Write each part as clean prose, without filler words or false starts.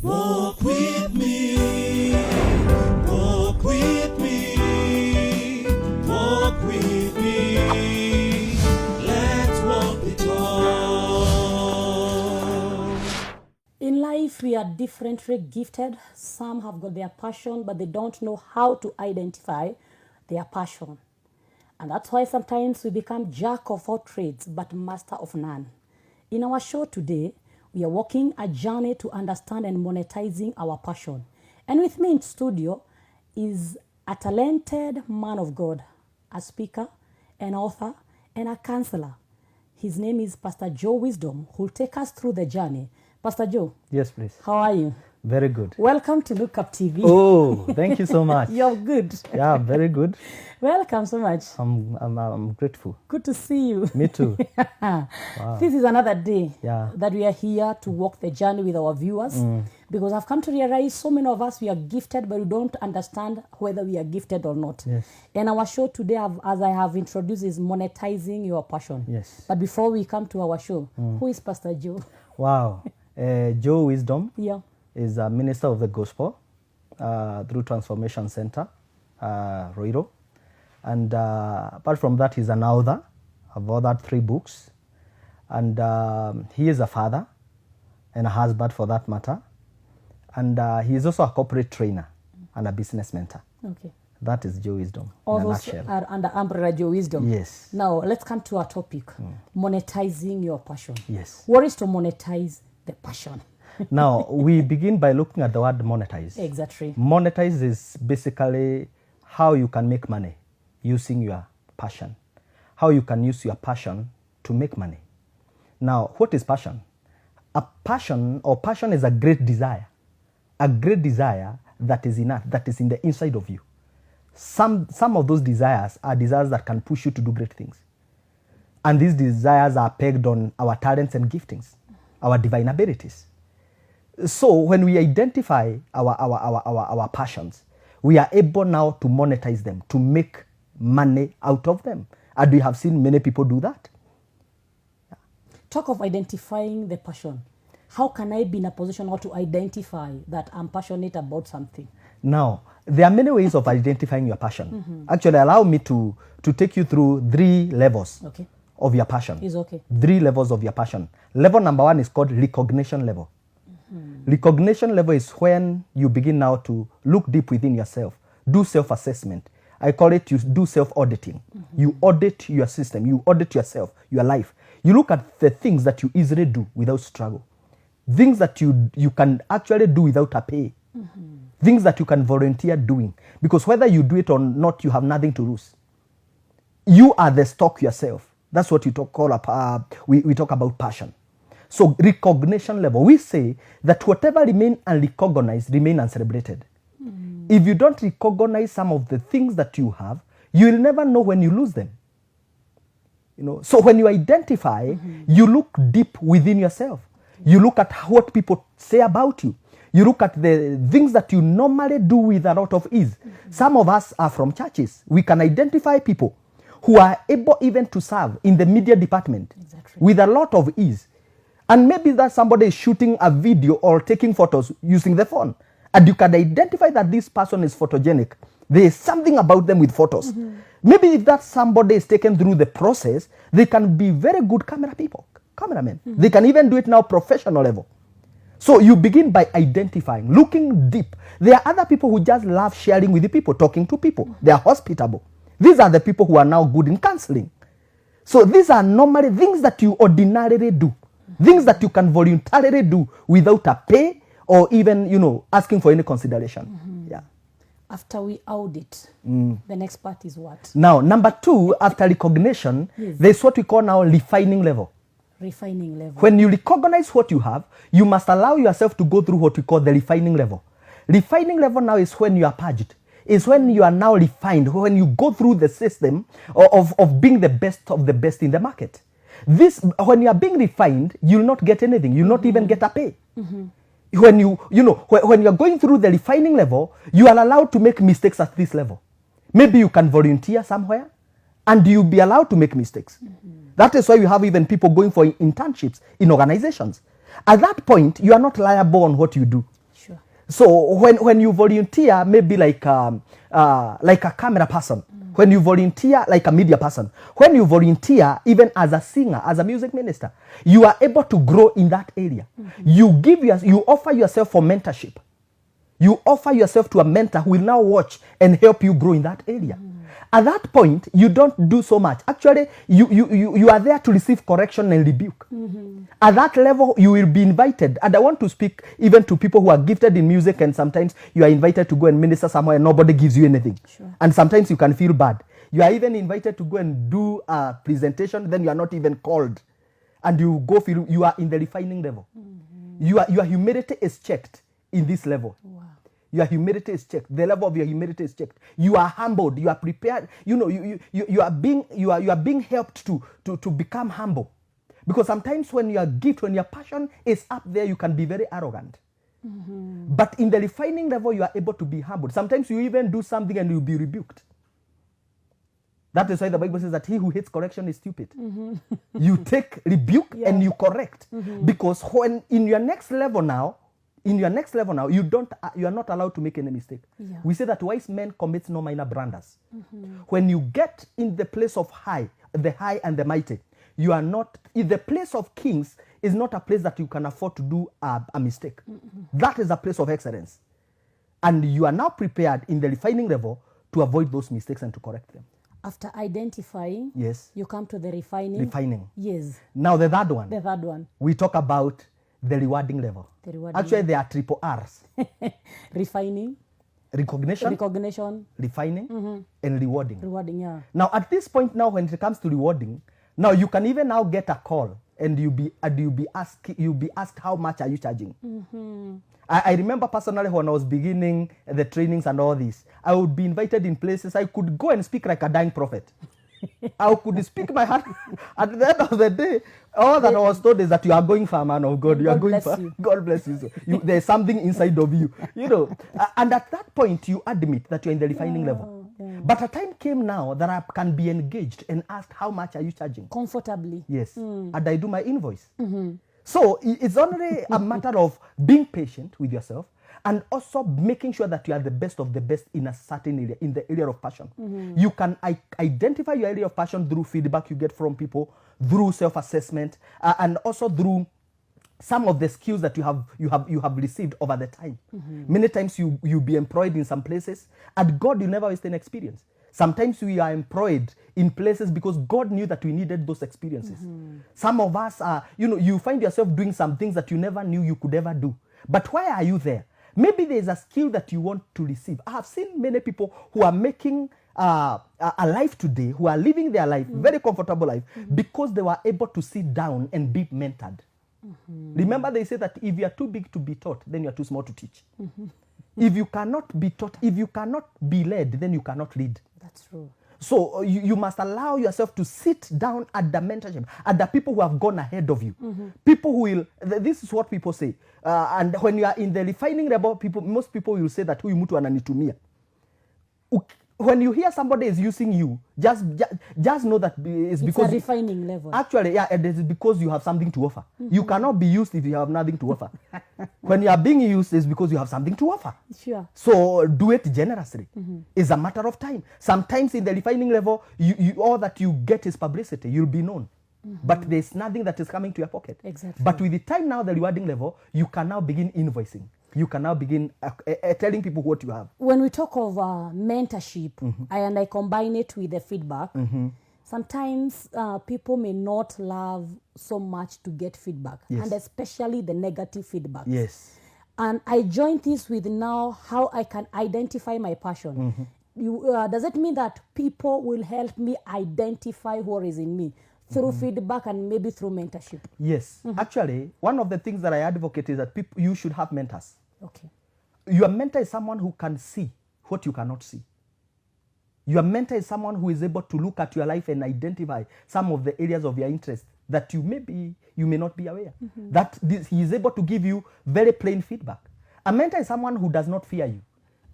Walk with me, walk with me, walk with me. Let's walk the talk. In life, we are differently gifted. Some have got their passion, but they don't know how to identify their passion. And that's why sometimes we become jack of all trades, but master of none. In our show today, we are walking a journey to understand and monetizing our passion. And with me in studio is a talented man of God, a speaker, an author, and a counselor. His name is Pastor Joe Wisdom, who will take us through the journey. Pastor Joe. Yes, please. How are you? Very good. Welcome to Look Up TV. Oh, thank you so much. You're good. Yeah, very good. Welcome so much. I'm grateful. Good to see you. Me too. Wow. This is another day that we are here to walk the journey with our viewers. Because I've come to realize so many of us, we are gifted, but we don't understand whether we are gifted or not. Yes. And our show today, as I have introduced, is monetizing your passion. Yes. But before we come to our show, who is Pastor Joe? Wow. Joe Wisdom is a minister of the gospel through Transformation Center, Roiro. And apart from that, he's an author. I've authored 3 books. And he is a father and a husband for that matter. And he is also a corporate trainer and a business mentor. Okay. That is Joe Wisdom All in a those nutshell. are under umbrella Joe Wisdom. Yes. Now, let's come to our topic, monetizing your passion. Yes. What is to monetize the passion? Now, we begin by looking at the word monetize. Exactly. Monetize is basically how you can make money using your passion. How you can use your passion to make money. Now, what is passion? A passion is a great desire. A great desire that is enough, that is in the inside of you. Some of those desires are desires that can push you to do great things. And these desires are pegged on our talents and giftings, our divine abilities. So when we identify our passions, we are able now to monetize them, to make money out of them. And we have seen many people do that. Talk of identifying the passion. How can I be in a position now to identify that I'm passionate about something? Now, there are many ways of identifying your passion. Actually, allow me to take you through 3 levels of your passion. It's okay. 3 levels of your passion. Level number 1 is called recognition level. Recognition level is when you begin now to look deep within yourself, do self-assessment. I call it you do self-auditing. You audit your system, you audit yourself, your life. You look at the things that you easily do without struggle. Things that you can actually do without a pay. Things that you can volunteer doing. Because whether you do it or not, you have nothing to lose. You are the stock yourself. That's what we talk about passion. So recognition level, we say that whatever remain unrecognized, remain uncelebrated. If you don't recognize some of the things that you have, you will never know when you lose them. So when you identify, you look deep within yourself. You look at what people say about you. You look at the things that you normally do with a lot of ease. Some of us are from churches. We can identify people who are able even to serve in the media department with a lot of ease. And maybe that somebody is shooting a video or taking photos using the phone. And you can identify that this person is photogenic. There is something about them with photos. Maybe if that somebody is taken through the process, they can be very good cameramen. They can even do it now professional level. So you begin by identifying, looking deep. There are other people who just love sharing with the people, talking to people. They are hospitable. These are the people who are now good in counseling. So these are normally things that you ordinarily do. Things that you can voluntarily do without a pay or even, asking for any consideration. Yeah. After we audit, the next part is what? Now, number 2, after recognition, there's what we call now refining level. Refining level. When you recognize what you have, you must allow yourself to go through what we call the refining level. Refining level now is when you are purged. It's when you are now refined, when you go through the system of being the best of the best in the market. When you are being refined, you'll not get anything. You'll not even get a pay. When when you're going through the refining level, you are allowed to make mistakes at this level. Maybe you can volunteer somewhere and you'll be allowed to make mistakes. That is why you have even people going for internships in organizations. At that point, you are not liable on what you do. So when you volunteer, maybe like a camera person, when you volunteer like a media person, when you volunteer even as a singer, as a music minister, you are able to grow in that area. You offer yourself for mentorship. You offer yourself to a mentor who will now watch and help you grow in that area. At that point, you don't do so much. Actually, you are there to receive correction and rebuke. At that level, you will be invited. And I want to speak even to people who are gifted in music, and sometimes you are invited to go and minister somewhere and nobody gives you anything. Sure. And sometimes you can feel bad. You are even invited to go and do a presentation, then you are not even called. And you go feel you are in the refining level. Your humility is checked in this level. Wow. Your humility is checked. The level of your humility is checked. You are humbled. You are prepared. You know, you are being helped to become humble. Because sometimes when your gift, when your passion is up there, you can be very arrogant. But in the refining level, you are able to be humbled. Sometimes you even do something and you'll be rebuked. That is why the Bible says that he who hates correction is stupid. You take rebuke and you correct. Because when in your next level now, you are not allowed to make any mistake. Yeah. We say that wise men commit no minor blunders. When you get in the place of the high and the mighty, you are not, in the place of kings is not a place that you can afford to do a mistake. That is a place of excellence. And you are now prepared in the refining level to avoid those mistakes and to correct them. After identifying, Yes. you come to the refining. Refining. Yes. Now the third one. The third one. We talk about the rewarding level. The rewarding Actually, there are triple R's. Refining. Recognition, Recognition. refining, and rewarding. Rewarding, yeah. Now, at this point now, when it comes to rewarding, now you can even now get a call and you'll be asked how much are you charging. I remember personally when I was beginning the trainings and all this, I would be invited in places. I could go and speak like a dying prophet. I could speak my heart. At the end of the day, all that I was told is that you are going for a man of God. You are going for God bless you. So there's something inside of you, and at that point you admit that you're in the refining level. Yeah. But a time came now that I can be engaged and asked, how much are you charging? Comfortably. Yes, and I do my invoice. So it's only a matter of being patient with yourself and also making sure that you are the best of the best in a certain area, in the area of passion. You can identify your area of passion through feedback you get from people, through self-assessment, and also through some of the skills that you have received over the time. Many times you'll be employed in some places, and God will never waste an experience. Sometimes we are employed in places because God knew that we needed those experiences. Some of us are, you find yourself doing some things that you never knew you could ever do. But why are you there? Maybe there's a skill that you want to receive. I have seen many people who are making a life today, who are living their life, very comfortable life, because they were able to sit down and be mentored. Remember, they say that if you are too big to be taught, then you are too small to teach. If you cannot be taught, if you cannot be led, then you cannot lead. That's true. So you must allow yourself to sit down at the mentorship, at the people who have gone ahead of you. People who will, this is what people say. And when you are in the refining level, most people will say that huyu mtu ananitumia. When you hear somebody is using you, just know that it's because it's a refining level. Actually, yeah, it is because you have something to offer. You cannot be used if you have nothing to offer. When you are being used, it's because you have something to offer. Sure. So do it generously. It's a matter of time. Sometimes in the refining level, you all that you get is publicity. You'll be known. But there's nothing that is coming to your pocket. Exactly. But with the time now, the rewarding level, you can now begin invoicing. You can now begin telling people what you have. When we talk of mentorship, and I combine it with the feedback, sometimes people may not love so much to get feedback, and especially the negative feedback. Yes. And I join this with now how I can identify my passion. Does it mean that people will help me identify what is in me through feedback and maybe through mentorship? Yes. Actually, one of the things that I advocate is that you should have mentors. Okay. Your mentor is someone who can see what you cannot see. Your mentor is someone who is able to look at your life and identify some of the areas of your interest that you may not be aware. That he is able to give you very plain feedback. A mentor is someone who does not fear you.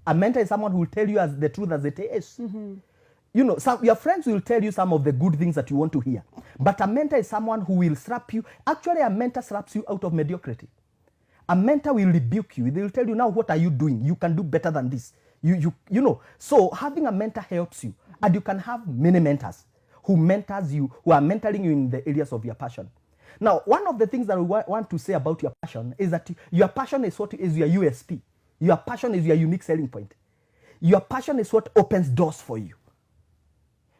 A mentor is someone who will tell you as the truth as it is. Your friends will tell you some of the good things that you want to hear. But a mentor is someone who will slap you. Actually, a mentor slaps you out of mediocrity. A mentor will rebuke you. They will tell you, now what are you doing? You can do better than this. You know. So having a mentor helps you. And you can have many mentors who mentors you, who are mentoring you in the areas of your passion. Now, one of the things that we want to say about your passion is that your passion is what is your USP. Your passion is your unique selling point. Your passion is what opens doors for you.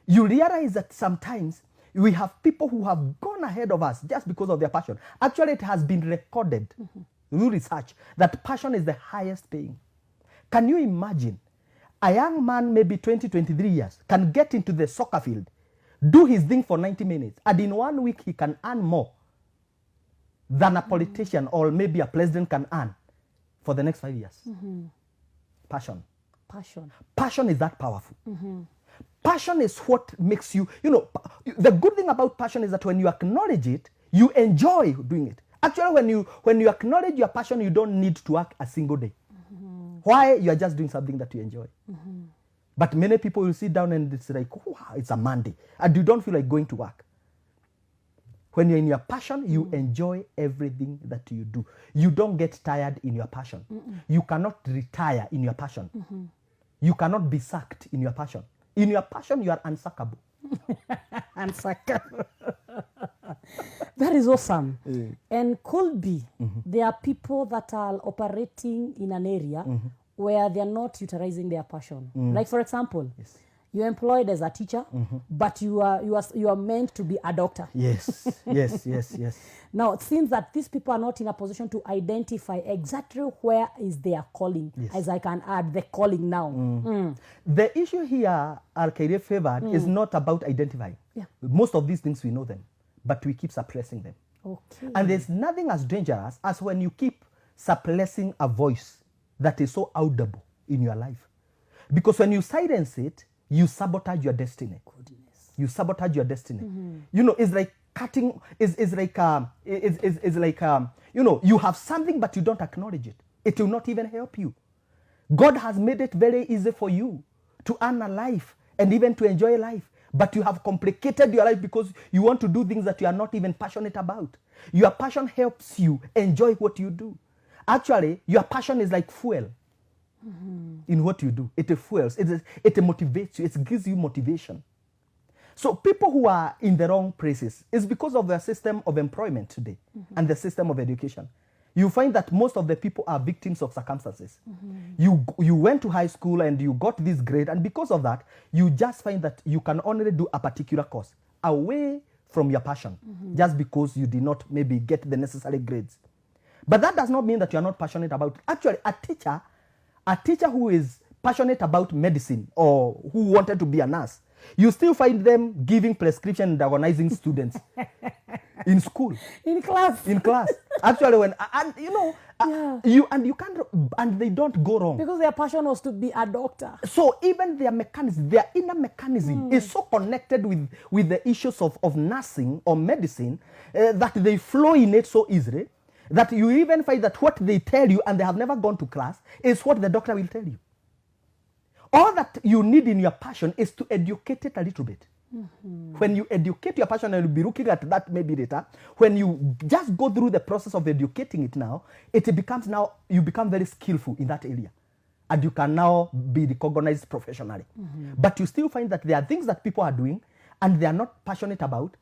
You realize that sometimes we have people who have gone ahead of us just because of their passion. Actually, it has been recorded through research that passion is the highest paying. Can you imagine a young man, maybe 20, 23 years, can get into the soccer field, do his thing for 90 minutes, and in 1 week he can earn more than a politician or maybe a president can earn for the next 5 years? Passion. Passion is that powerful. Passion is what makes you, the good thing about passion is that when you acknowledge it, you enjoy doing it. Actually, when you acknowledge your passion, you don't need to work a single day. Why? You are just doing something that you enjoy. But many people will sit down and it's like, wow, it's a Monday, and you don't feel like going to work. When you're in your passion, you enjoy everything that you do. You don't get tired in your passion. You cannot retire in your passion. You cannot be sacked in your passion. In your passion, you are unsackable. Unsackable. That is awesome. And could be there are people that are operating in an area where they are not utilizing their passion. Like, for example, you're employed as a teacher, but you are meant to be a doctor. Yes. Now, it seems that these people are not in a position to identify exactly where is their calling, as I can add the calling now. The issue here, our career favored, is not about identifying. Most of these things we know them, but we keep suppressing them. Okay. And there's nothing as dangerous as when you keep suppressing a voice that is so audible in your life. Because when you silence it, you sabotage your destiny. Goodness. You sabotage your destiny. It's like cutting, it's like, you have something but you don't acknowledge it. It will not even help you. God has made it very easy for you to earn a life and even to enjoy life. But you have complicated your life because you want to do things that you are not even passionate about. Your passion helps you enjoy what you do. Actually, your passion is like fuel in what you do. It fuels, it motivates you, it gives you motivation. So people who are in the wrong places is because of the system of employment today and the system of education. You find that most of the people are victims of circumstances. You went to high school and you got this grade, and because of that, you just find that you can only do a particular course away from your passion, just because you did not maybe get the necessary grades. But that does not mean that you are not passionate about it. Actually, a teacher who is passionate about medicine or who wanted to be a nurse, you still find them giving prescription and diagnosing students in school, in class. Actually, you can't, and they don't go wrong because their passion was to be a doctor. So even their mechanism, their inner mechanism is so connected with the issues of nursing or medicine that they flow in it so easily that you even find that what they tell you, and they have never gone to class, is what the doctor will tell you. All that you need in your passion is to educate it a little bit. When you educate your passion, and you'll be looking at that maybe later, when you just go through the process of educating it now, you become very skillful in that area. And you can now be recognized professionally. But you still find that there are things that people are doing and they are not passionate about.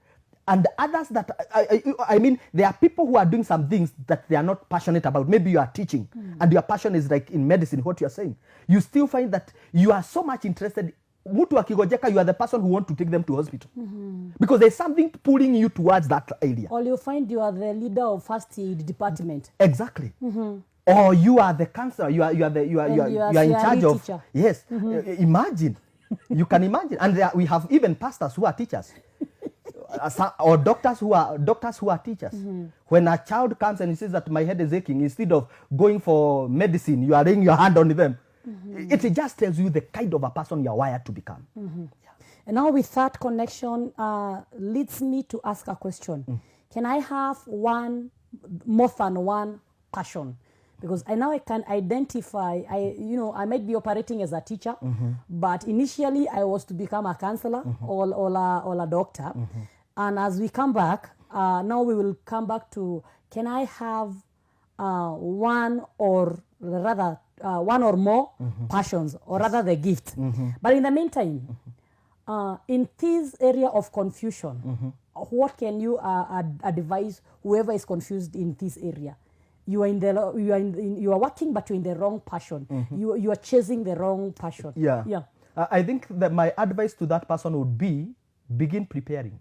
And others that, there are people who are doing some things that they are not passionate about. Maybe you are teaching and your passion is like in medicine, what you are saying. You still find that you are so much interested. Mutu akigojeka, you are the person who wants to take them to hospital. Because there's something pulling you towards that area. Or you find you are the leader of first aid department. Exactly. Or you are the counselor. You are in charge of teacher. Yes. Imagine. You can imagine. And we have even pastors who are teachers. Or doctors who are teachers. When a child comes and he says that my head is aching, instead of going for medicine, you are laying your hand on them. It just tells you the kind of a person you are wired to become. And now with that connection leads me to ask a question. Can I have more than one passion? Because I can identify, I might be operating as a teacher, but initially I was to become a counselor or a doctor. And as we come back, now we will come back to, can I have one or more passions, or rather the gift. But in the meantime, in this area of confusion, what can you advise whoever is confused in this area? You are working, but you're in the wrong passion. You are chasing the wrong passion. Yeah. I think that my advice to that person would be, begin preparing.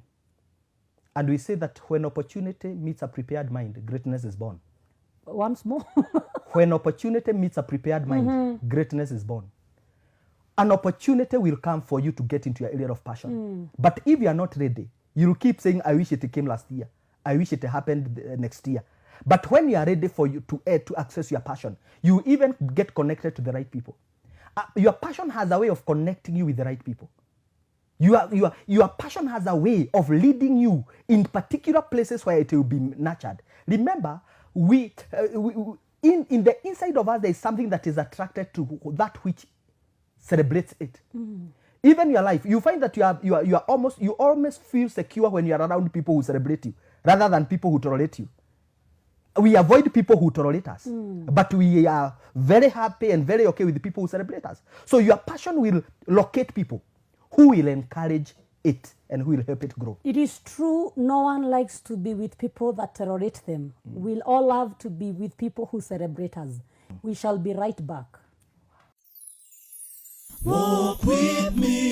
And we say that when opportunity meets a prepared mind, greatness is born. Once more. When opportunity meets a prepared mind, greatness is born. An opportunity will come for you to get into your area of passion. But if you are not ready, you'll keep saying, I wish it came last year. I wish it happened next year. But when you are ready for you to access your passion, you even get connected to the right people. Your passion has a way of connecting you with the right people. Your passion has a way of leading you in particular places where it will be nurtured. Remember, in the inside of us, there is something that is attracted to that which celebrates it. Even your life, you find that you almost feel secure when you are around people who celebrate you, rather than people who tolerate you. We avoid people who tolerate us, but we are very happy and very okay with the people who celebrate us. So your passion will locate people who will encourage it and who will help it grow. It is true, no one likes to be with people that tolerate them. We'll all love to be with people who celebrate us. We shall be right back. Walk with me.